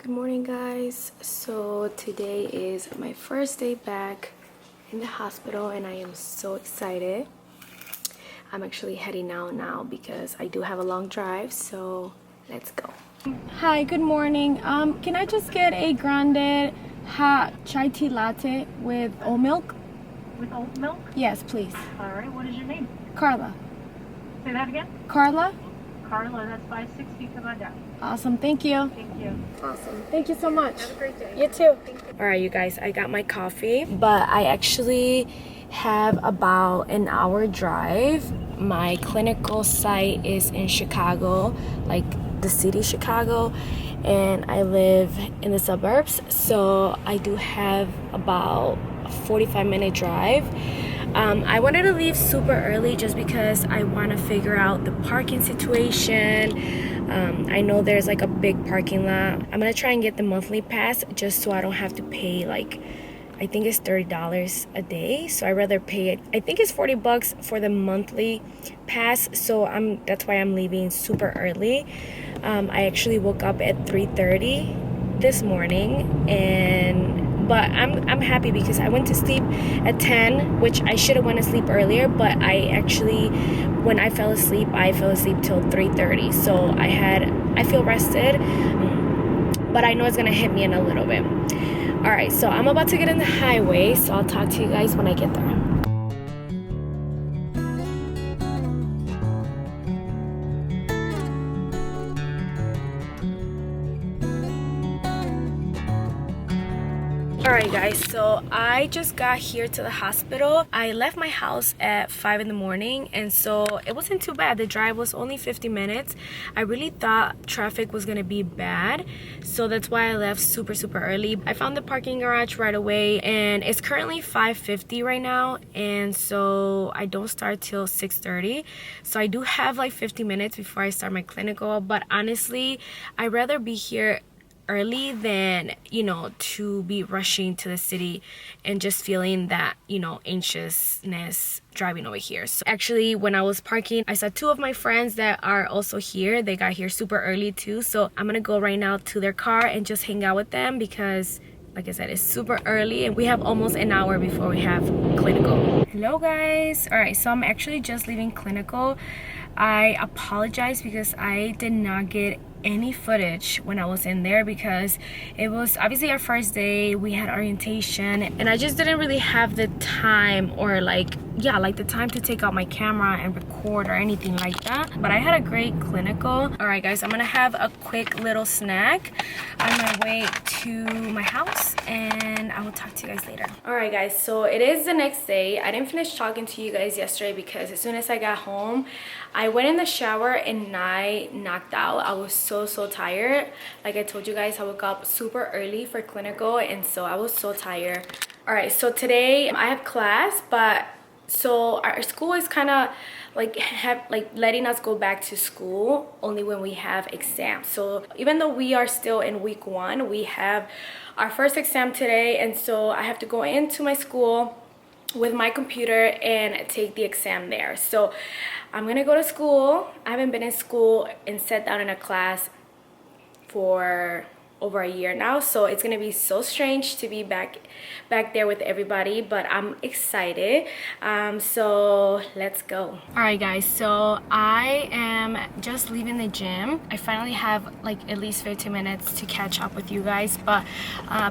Good morning, guys. So today is my first day back in the hospital and I am so excited. I'm actually heading out now because I do have a long drive, so let's go. Hi, good morning. Can I just get a grande hot chai tea latte with oat milk? With oat milk? Yes, please. All right, what is your name? Carla. Say that again? Carla? Carla, that's 560 Kabada. Awesome, thank you. Thank you. Awesome, thank you so much. Have a great day. You too. All right, you guys, I got my coffee, but I actually have about an hour drive. My clinical site is in Chicago, like the city Chicago, and I live in the suburbs, so I do have about a 45-minute drive. I wanted to leave super early just because I want to figure out the parking situation. I know there's like a big parking lot. I'm gonna try and get the monthly pass just so I don't have to pay, like, I think it's $30 a day, so I'd rather pay it. I think it's $40 for the monthly pass, so that's why I'm leaving super early. I actually woke up at 3:30 this morning, but I'm happy because I went to sleep at 10, which I should have went to sleep earlier, but when I fell asleep till 3:30, so I feel rested, but I know it's gonna hit me in a little bit. All right, so I'm about to get in the highway, so I'll talk to you guys when I get there. Alright guys, so I just got here to the hospital. I left my house at 5 in the morning, and so it wasn't too bad. The drive was only 50 minutes. I really thought traffic was gonna be bad, so that's why I left super early. I found the parking garage right away, and it's currently 5:50 right now, and so I don't start till 6:30. So I do have like 50 minutes before I start my clinical, but honestly, I'd rather be here early than, to be rushing to the city and just feeling that, anxiousness driving over here. So actually, when I was parking, I saw two of my friends that are also here. They got here super early too, so I'm gonna go right now to their car and just hang out with them because, like I said, it's super early and we have almost an hour before we have clinical. Hello guys. All right, so I'm actually just leaving clinical. I apologize because I did not get any footage when I was in there because it was obviously our first day. We had orientation and I just didn't really have the time, or the time to take out my camera and record or anything like that. But I had a great clinical. All right guys, I'm gonna have a quick little snack on my way to my house and I will talk to you guys later. All right guys, so it is the next day. I didn't finish talking to you guys yesterday because as soon as I got home, I went in the shower and I knocked out. I was so tired. Like I told you guys, I woke up super early for clinical, and so I was so tired. All right, so today I have class, but so our school is kind of letting us go back to school only when we have exams. So even though we are still in week 1, we have our first exam today, and so I have to go into my school with my computer and take the exam there. So I'm gonna go to school. I haven't been in school and sat down in a class for over a year now, so it's gonna be so strange to be back there with everybody, but I'm excited. So let's go. All right guys, so I am just leaving the gym. I finally have like at least 15 minutes to catch up with you guys, but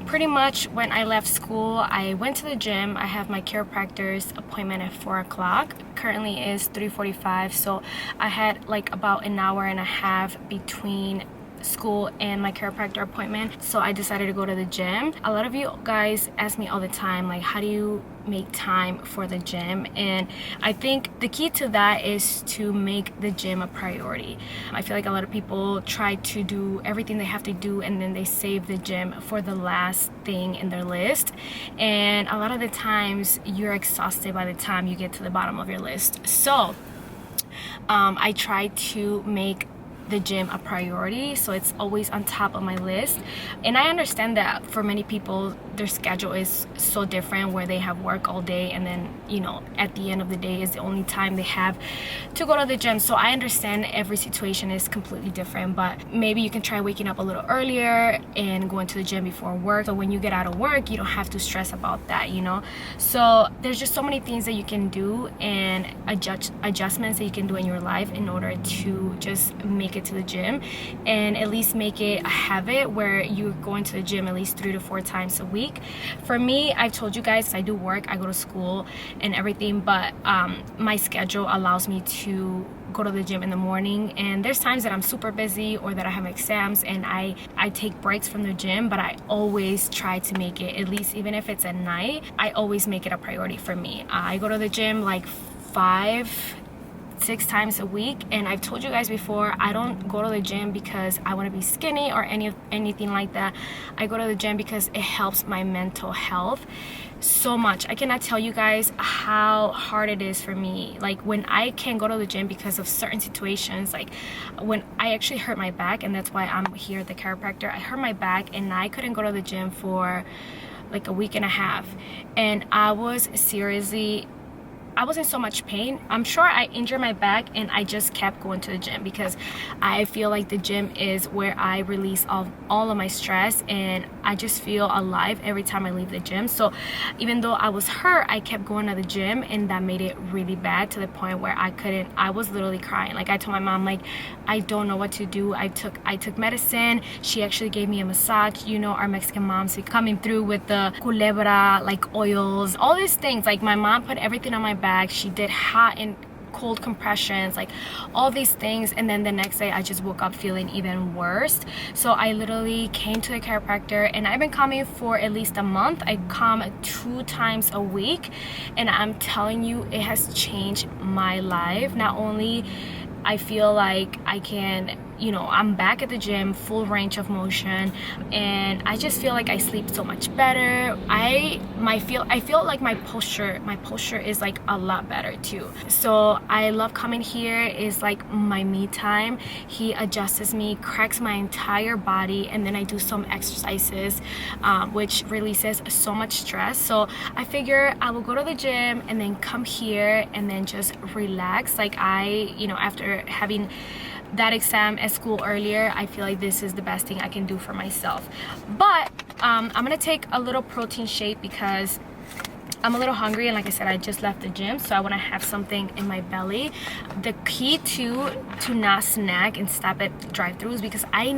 pretty much when I left school, I went to the gym. I have my chiropractor's appointment at 4 o'clock. Currently is 3:45, so I had like about an hour and a half between school and my chiropractor appointment, so I decided to go to the gym. A lot of you guys ask me all the time, like, how do you make time for the gym? And I think the key to that is to make the gym a priority. I feel like a lot of people try to do everything they have to do and then they save the gym for the last thing in their list, and a lot of the times you're exhausted by the time you get to the bottom of your list. So I try to make the gym a priority, so it's always on top of my list. And I understand that for many people their schedule is so different, where they have work all day and then, you know, at the end of the day is the only time they have to go to the gym. So I understand every situation is completely different, but maybe you can try waking up a little earlier and going to the gym before work, so when you get out of work you don't have to stress about that, you know. So there's just so many things that you can do and adjustments that you can do in your life in order to just make it to the gym, and at least make it a habit where you're going to the gym at least 3 to 4 times a week. For me, I've told you guys, I do work, I go to school and everything, but my schedule allows me to go to the gym in the morning, and there's times that I'm super busy or that I have exams and I take breaks from the gym, but I always try to make it, at least even if it's at night, I always make it a priority for me. I go to the gym like 5-6 times a week, and I've told you guys before, I don't go to the gym because I want to be skinny or anything like that. I go to the gym because it helps my mental health so much. I cannot tell you guys how hard it is for me, like when I can't go to the gym because of certain situations, like when I actually hurt my back, and that's why I'm here at the chiropractor. I hurt my back and I couldn't go to the gym for like a week and a half, and I was in so much pain. I'm sure I injured my back, and I just kept going to the gym because I feel like the gym is where I release all of my stress, and I just feel alive every time I leave the gym. So even though I was hurt, I kept going to the gym, and that made it really bad to the point where I was literally crying. Like I told my mom, like, I don't know what to do. I took medicine. She actually gave me a massage. You know, our Mexican moms coming through with the culebra, like oils, all these things. Like my mom put everything on my back. She did hot and cold compressions, like all these things, and then the next day I just woke up feeling even worse. So I literally came to the chiropractor, and I've been coming for at least a month. I come 2 times a week, and I'm telling you, it has changed my life. Not only I feel like I can, you know, I'm back at the gym, full range of motion, and I just feel like I sleep so much better. I feel like my posture is like a lot better too. So I love coming here. It's like my me time. He adjusts me, cracks my entire body, and then I do some exercises, which releases so much stress. So I figure I will go to the gym and then come here and then just relax. Like you know, after having that exam at school earlier, I feel like this is the best thing I can do for myself. But I'm gonna take a little protein shake because I'm a little hungry, and like I said, I just left the gym, so I want to have something in my belly. The key to not snack and stop at drive-thrus, because I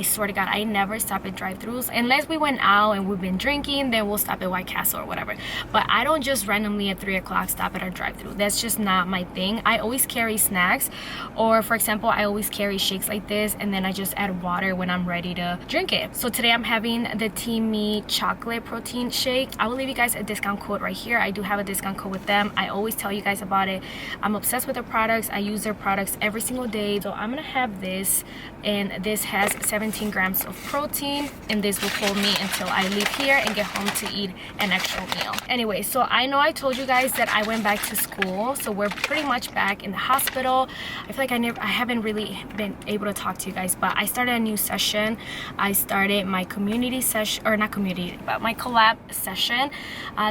swear to God, I never stop at drive-thrus unless we went out and we've been drinking, then we'll stop at White Castle or whatever. But I don't just randomly at 3 o'clock stop at a drive-thru. That's just not my thing. I always carry snacks, or for example, I always carry shakes like this, and then I just add water when I'm ready to drink it. So today I'm having the TEAMI chocolate protein shake. I will leave you guys a discount code right here. I do have a discount code with them. I always tell you guys about it. I'm obsessed with their products. I use their products every single day. So I'm gonna have this, and this has 17 grams of protein, and this will hold me until I leave here and get home to eat an extra meal. Anyway, so I know I told you guys that I went back to school, so we're pretty much back in the hospital. I feel like I haven't really been able to talk to you guys, but I started a new session. I started my community session, or not community, but my collab session.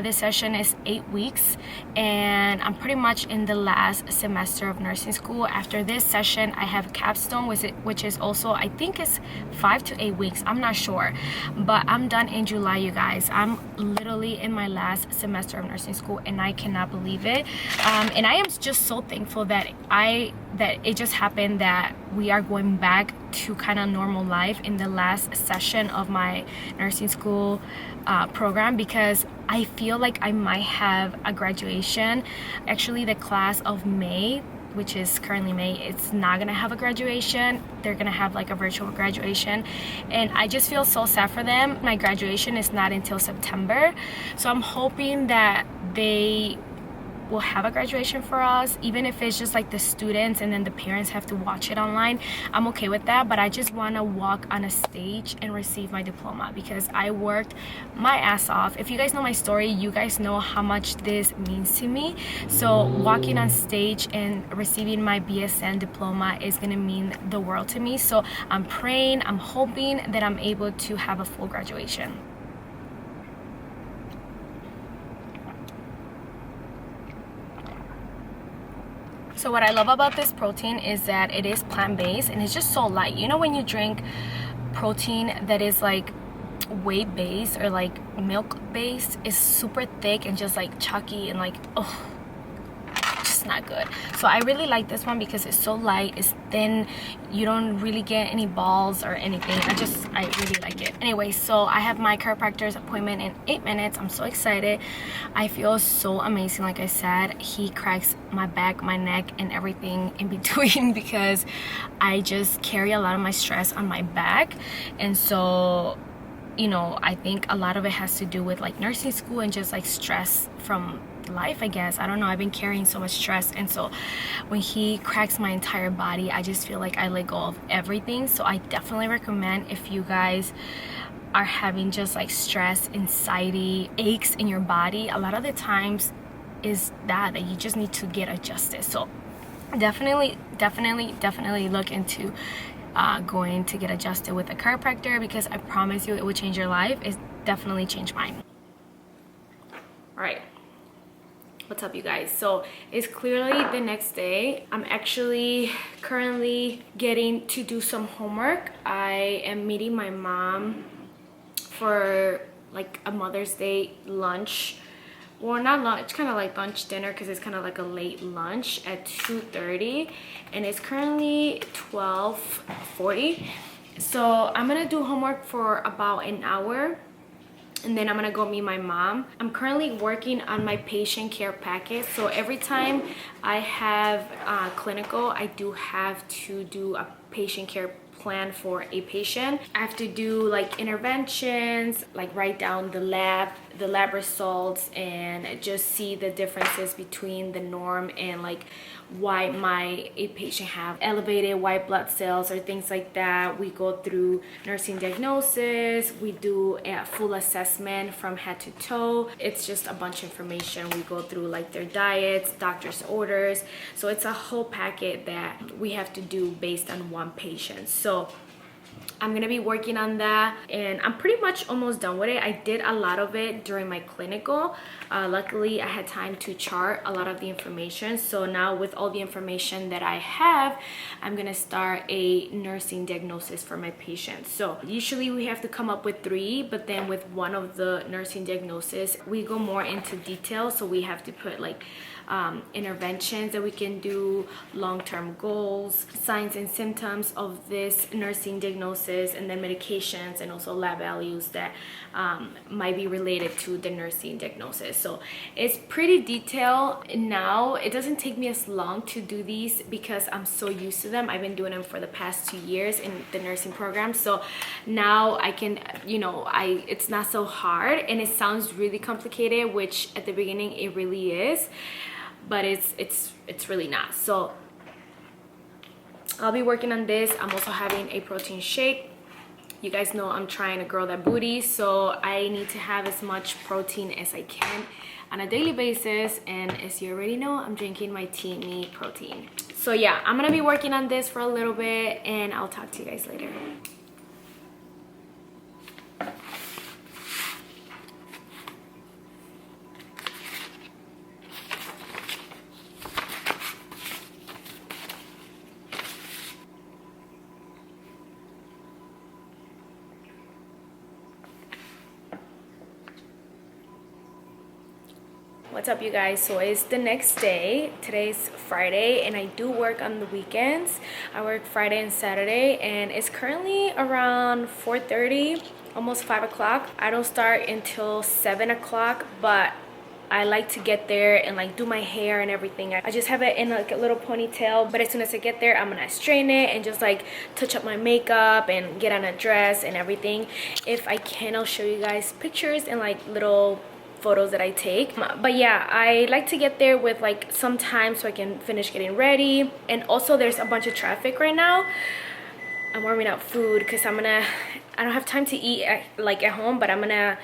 This session is 8 weeks, and I'm pretty much in the last semester of nursing school. After this session, I have capstone, which is also, I think it's 5 to 8 weeks. I'm not sure, but I'm done in July, you guys. I'm literally in my last semester of nursing school, and I cannot believe it. And I am just so thankful that it just happened that we are going back to kind of normal life in the last session of my nursing school program, because I feel like I might have a graduation. Actually, the class of May, which is currently May, it's not gonna have a graduation. They're gonna have like a virtual graduation, and I just feel so sad for them. My graduation is not until September, so I'm hoping that they will have a graduation for us, even if it's just like the students and then the parents have to watch it online. I'm okay with that, but I just want to walk on a stage and receive my diploma because I worked my ass off. If you guys know my story, you guys know how much this means to me. So walking on stage and receiving my BSN diploma is gonna mean the world to me. So I'm praying, I'm hoping that I'm able to have a full graduation. So what I love about this protein is that it is plant-based and it's just so light. You know when you drink protein that is like whey-based or like milk-based, it's super thick and just like chalky and like, oh, just not good. So I really like this one because it's so light, it's thin, you don't really get any balls or anything. I really like it. Anyway, so I have my chiropractor's appointment in 8 minutes. I'm so excited. I feel so amazing. Like I said, he cracks my back, my neck, and everything in between because I just carry a lot of my stress on my back. And so, you know, I think a lot of it has to do with like nursing school and just like stress from life, I guess. I don't know, I've been carrying so much stress, and so when he cracks my entire body, I just feel like I let go of everything. So I definitely recommend, if you guys are having just like stress, anxiety, aches in your body, a lot of the times is that you just need to get adjusted. So definitely look into going to get adjusted with a chiropractor, because I promise you it will change your life. It's definitely changed mine. All right, what's up you guys? So it's clearly the next day. I'm actually currently getting to do some homework. I am meeting my mom for like a Mother's Day lunch. Well, not lunch, kind of like lunch dinner, because it's kind of like a late lunch at 2:30, and it's currently 12:40. So I'm gonna do homework for about an hour, and then I'm gonna go meet my mom. I'm currently working on my patient care packet. So every time I have clinical, I do have to do a patient care plan for a patient. I have to do like interventions, like write down the lab results, and just see the differences between the norm and like why a patient have elevated white blood cells or things like that. We go through nursing diagnosis, we do a full assessment from head to toe. It's just a bunch of information. We go through like their diets, doctor's orders. So it's a whole packet that we have to do based on one patient. So I'm gonna be working on that, and I'm pretty much almost done with it. I did a lot of it during my clinical. Luckily, I had time to chart a lot of the information. So now with all the information that I have, I'm gonna start a nursing diagnosis for my patients. So usually we have to come up with 3, but then with one of the nursing diagnoses, we go more into detail. So we have to put like interventions that we can do, long-term goals, signs and symptoms of this nursing diagnosis, and then medications, and also lab values that might be related to the nursing diagnosis. So it's pretty detailed now. It doesn't take me as long to do these because I'm so used to them. I've been doing them for the past 2 years in the nursing program. So now I can, you know, it's not so hard, and it sounds really complicated, which at the beginning it really is, but it's really not. So I'll be working on this. I'm also having a protein shake. You guys know I'm trying to grow that booty, so I need to have as much protein as I can on a daily basis. And as you already know, I'm drinking my TEAMI protein. So yeah, I'm gonna be working on this for a little bit, and I'll talk to you guys later. What's up you guys? So it's the next day. Today's Friday, and I do work on the weekends. I work Friday and Saturday, and it's currently around 4:30, almost 5 o'clock. I don't start until 7 o'clock, but I like to get there and like do my hair and everything. I just have it in like a little ponytail, but as soon as I get there, I'm gonna straighten it and just like touch up my makeup and get on a dress and everything. If I can, I'll show you guys pictures and like little photos that I take. But yeah, I like to get there with like some time so I can finish getting ready. And also there's a bunch of traffic right now. I'm warming up food because I don't have time to eat at home, but I'm gonna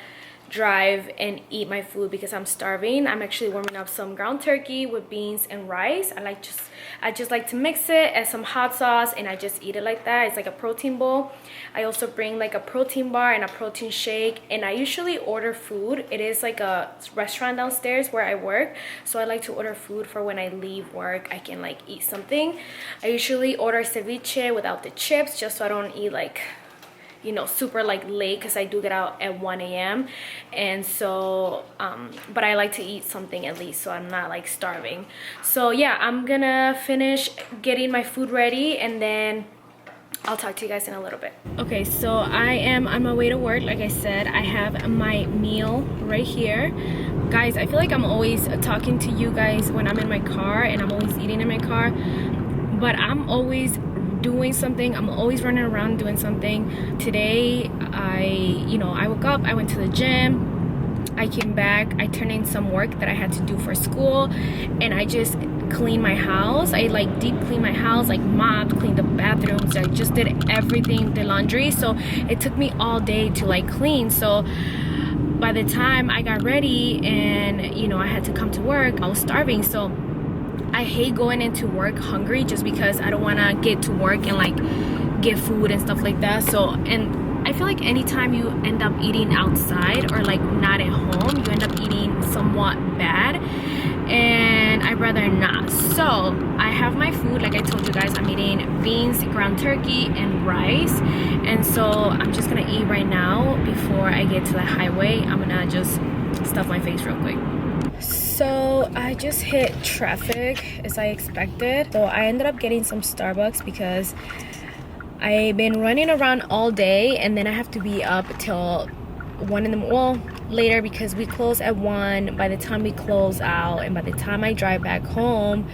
drive and eat my food because I'm starving. I'm actually warming up some ground turkey with beans and rice. I just like to mix it and some hot sauce, and I just eat it like that. It's like a protein bowl. I also bring like a protein bar and a protein shake, and I usually order food. It is like a restaurant downstairs where I work, so I like to order food for when I leave work. I can like eat something. I usually order ceviche without the chips just so I don't eat like, you know, super like late, because I do get out at 1 a.m. and so but I like to eat something at least so I'm not like starving. So yeah, I'm gonna finish getting my food ready and then I'll talk to you guys in a little bit. Okay, so I am on my way to work. Like I said, I have my meal right here. Guys, I feel like I'm always talking to you guys when I'm in my car, and I'm always eating in my car, but I'm always doing something. I'm always running around doing something. Today I woke up, I went to the gym, I came back, I turned in some work that I had to do for school, and I just cleaned my house. I like deep cleaned my house, like mopped, cleaned the bathrooms. I just did everything, the laundry. So it took me all day to like clean. So by the time I got ready and you know I had to come to work, I was starving. So I hate going into work hungry just because I don't want to get to work and like get food and stuff like that. So, and I feel like anytime you end up eating outside or like not at home, you end up eating somewhat bad, and I'd rather not. So I have my food. Like I told you guys, I'm eating beans, ground turkey, and rice, and so I'm just gonna eat right now before I get to the highway. I'm gonna just stuff my face real quick. So I just hit traffic as I expected. So I ended up getting some Starbucks because I've been running around all day, and then I have to be up till 1 in the later because we close at 1. By the time we close out and by the time I drive back home,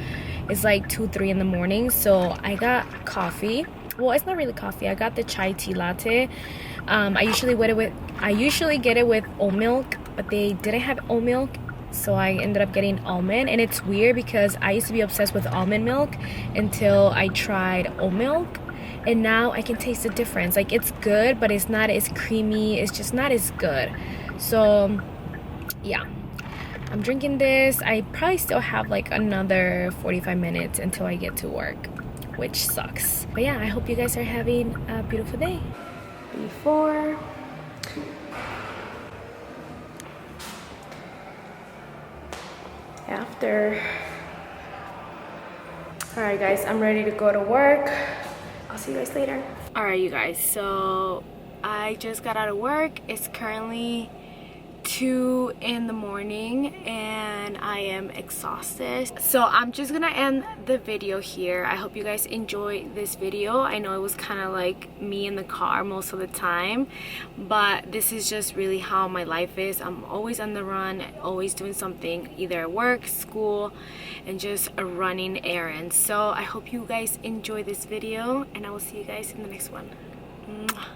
it's like 2-3 in the morning. So I got coffee. Well, it's not really coffee. I got the chai tea latte. I usually get it with oat milk, but they didn't have oat milk. So I ended up getting almond, and it's weird because I used to be obsessed with almond milk until I tried oat milk, and now I can taste the difference. Like, it's good, but it's not as creamy. It's just not as good. So yeah, I'm drinking this. I probably still have like another 45 minutes until I get to work, which sucks. But yeah, I hope you guys are having a beautiful day. Before, after. All right guys, I'm ready to go to work. I'll see you guys later. All right you guys, so I just got out of work. It's currently 2 in the morning and I am exhausted, so I'm just gonna end the video here. I hope you guys enjoyed this video. I know it was kind of like me in the car most of the time, but this is just really how my life is. I'm always on the run, always doing something, either at work, school, and just running errands. So I hope you guys enjoy this video, and I will see you guys in the next one. Mwah.